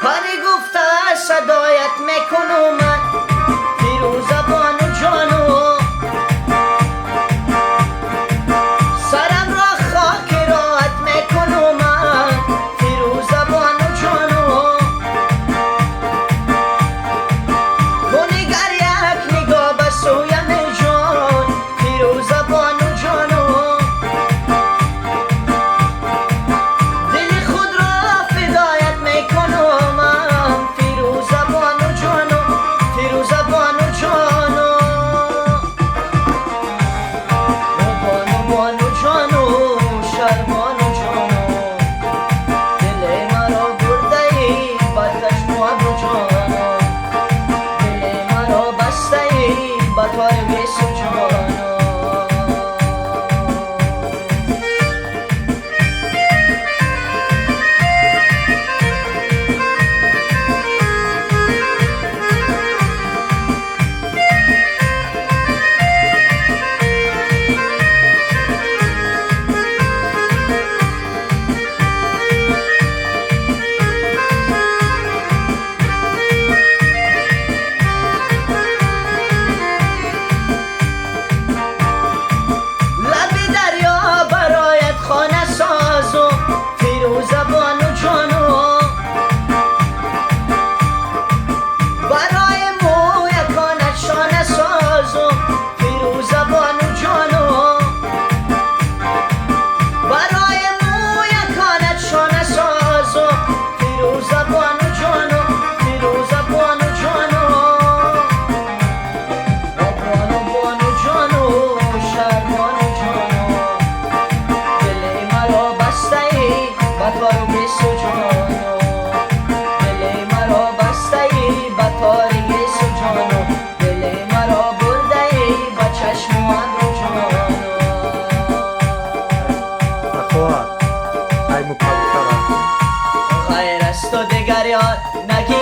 پری گفته صدایت میکنم من فیروزه بانو جانو سرم را خاک راحت میکنم من فیروزه بانو جانو بونیگر یک نگاه به سویم جان فیروزه بانو جانو دل خود را فدایت میکنم من فیروزه بانو جانو فیروزه بانو جانو بانو بانو جانو شرمانو جانو دل مرا برده ای با چشم و ابرو جانو دل مرا بسته ای با تار بیسو جانو لب دریا برایت خانه سازم فیروزه بانو جانو برای مویکانت شانه سازم فیروزه بانو جانو برای مویکانت شانه سازم فیروزه بانو جانو فیروزه بانو جانو بانو بانو جانو شرمانو جانو دل مرا بسته ای با تار بیسو جانو دل مرا بسته ای با تار بیسو جانو دل مرا برده ای با چشم و ابرو جانو Akhwa, ay mukha غیر از تو دگر یار نگی